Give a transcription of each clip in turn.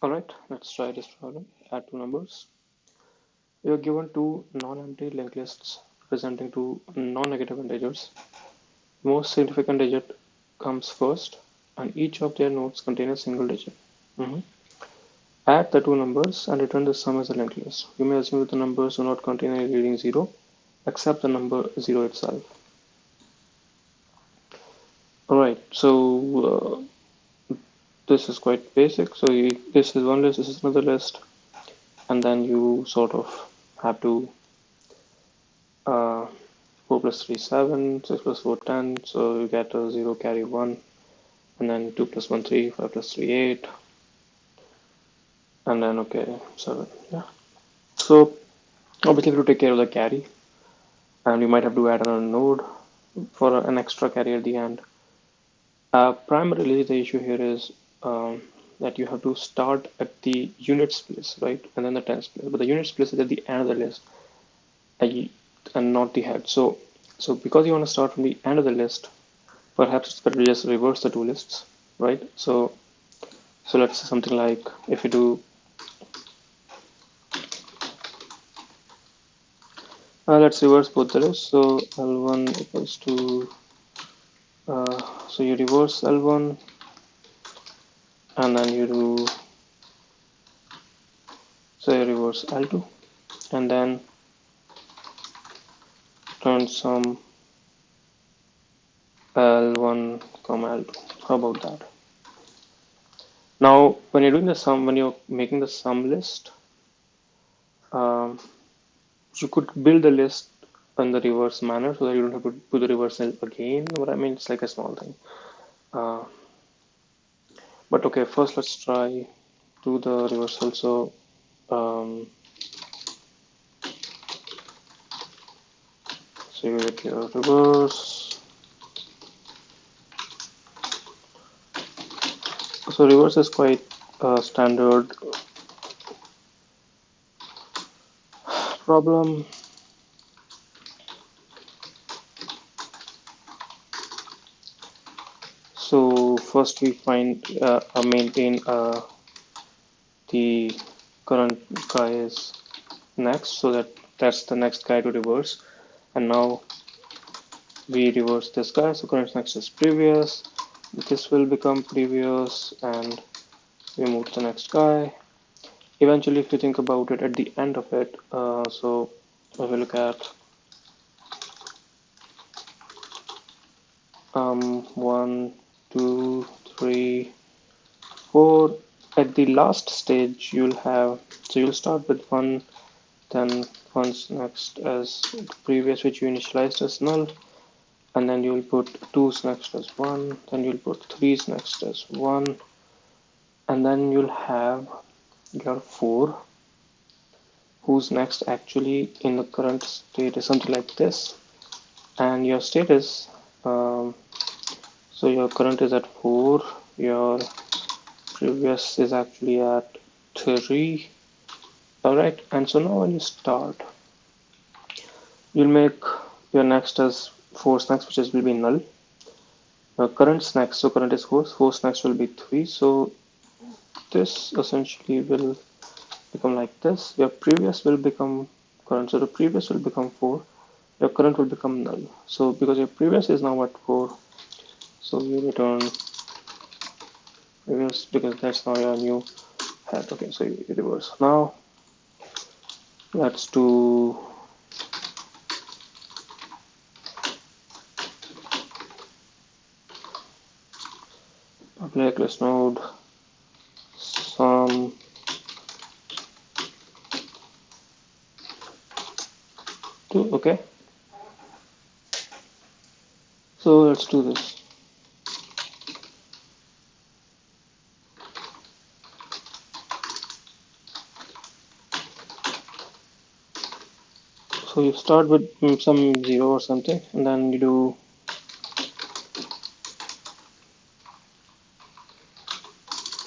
Alright, let's try this problem. Add two numbers. You are given two non-empty linked lists representing two non-negative integers. The most significant digit comes first, and each of their nodes contains a single digit. Mhm. Add the two numbers and return the sum as a linked list. You may assume that the numbers do not contain any reading 0, except the number 0 itself. Alright, so this is quite basic. So this is one list, this is another list, and then you sort of have to uh, 4 plus 3 7, 6 plus 4 10, so you get a 0 carry 1, and then 2 plus 1 3, 5 plus 3 8, and then okay 7. Yeah, so obviously you have to take care of the carry, and you might have to add another node for an extra carry at the end. Primarily the issue here is that you have to start at the units place, right, and then the tens place, but the units place is at the end of the list and not the head. So because you want to start from the end of the list, perhaps it's better to just reverse the two lists, right? So let's say something like, if you do let's reverse both the lists. So L1 equals to so you reverse L1, and then you do, so you reverse L2, and then turn sum L1 comma L2. How about that? Now when you're doing the sum, when you're making the sum list, um, you could build the list in the reverse manner so that you don't have to do the reversal again. What I mean, it's like a small thing. Uh, but okay, first let's try do the reversal. So save it here, reverse. So reverse is quite standard problem. So first we find maintain the current guy is next, so that's the next guy to reverse, and now we reverse this guy, so current next is previous, this will become previous, and we move to the next guy. Eventually, if you think about it, at the end of it, so if we look at 1 2 3 4, at the last stage you'll have, so you'll start with 1, then 1's next as the previous, which you initialized as null, and then you'll put 2's next as 1, then you'll put 3's next as 1, and then you'll have your 4, whose next actually in the current state is something like this, and your status, so your current is at 4, your previous is actually at 3. Alright, and so now when you start, you'll make your next as 4's next, which will be null. Current's next, so current is 4, 4's next will be 3, so this essentially will become like this. Your previous will become current, so the previous will become 4, your current will become null. So because your previous is now at 4, so you return previous because that's now your new head. Okay, so you reverse. Now let's do public list node sum two. Okay, so let's do this. So you start with some 0 or something, and then you do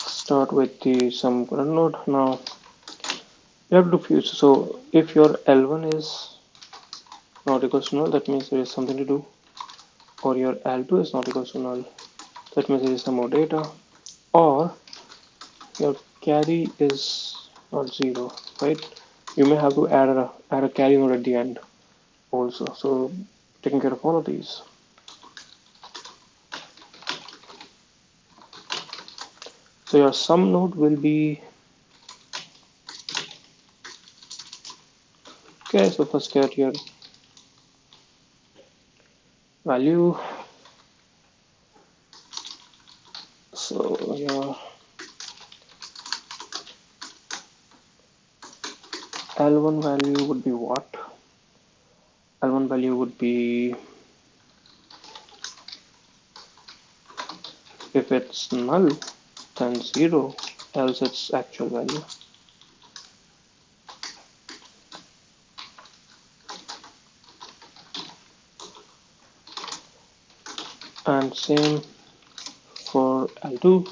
start with the some current node. Now you have to fuse. So if your L1 is not equals to null, that means there is something to do, or your L2 is not equals to null, that means there is some more data, or your carry is not 0, right? You may have to add a carry node at the end also. So taking care of all of these. So your sum node will be, okay, so first get your value. So your L1 value would be what? L1 value would be, if it's null, then 0, else it's actual value. And same for L2.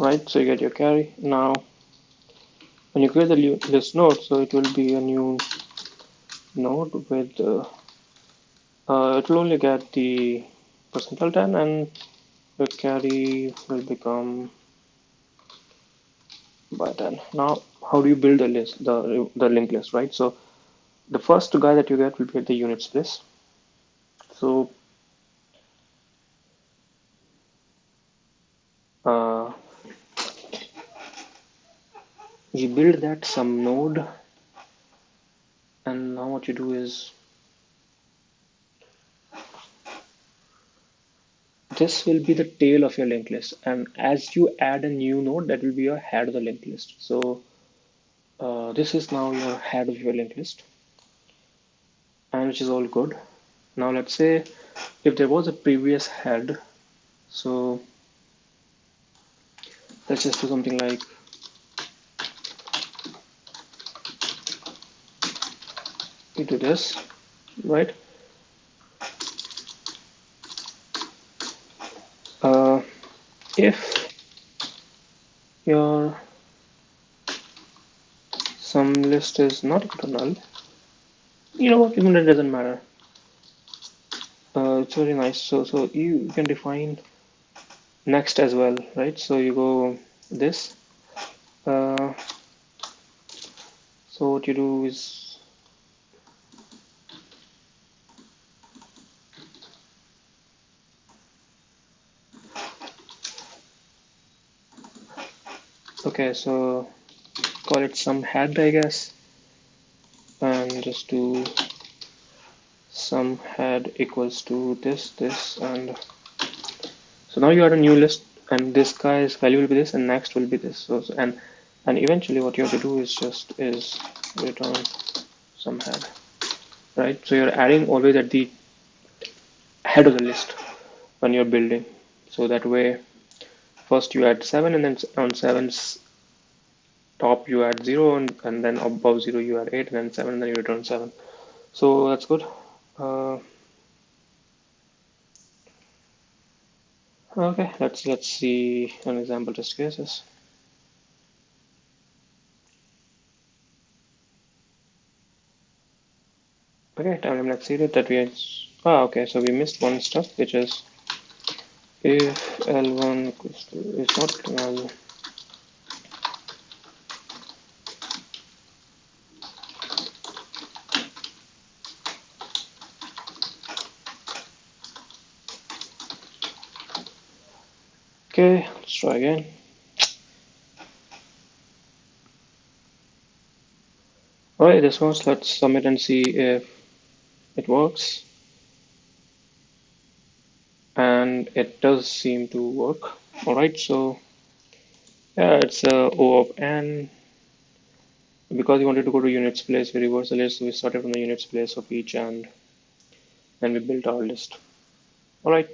Right, so you get your carry. Now, when you create the list node, so it will be a new node with, it will only get the percentile 10 and the carry will become by 10. Now, how do you build a list, the linked list, right? So the first guy that you get will be the units place. So uh, you build that some node, and now what you do is this will be the tail of your linked list, and as you add a new node, that will be your head of the linked list. So this is now your head of your linked list, and which is all good. Now let's say if there was a previous head, so let's just do something like we do this, right? Uh, if your sum list is not equal to null, you know what? Even that doesn't matter. It's very nice. So you can define next as well, right? So you go this. Uh, so what you do is okay. So call it some head, I guess, and just do some head equals to this, and so now you have a new list, and this guy's value will be this, and next will be this. And eventually, what you have to do is just return some head, right? So you're adding always at the head of the list when you're building. So that way, first you add 7, and then on seven's top you add 0, and then above 0 you add 8, and then 7, and then you return 7. So that's good. Uh, okay, let's see an example test cases. Okay, time let's see that we okay, so we missed one stuff, which is if L1 equals to is not null. Okay, let's try again. Alright, this was, let's submit and see if it works. And it does seem to work. Alright, so yeah, it's O of n. Because we wanted to go to units place, we reversed the list, so we started from the units place of each, and then we built our list. Alright.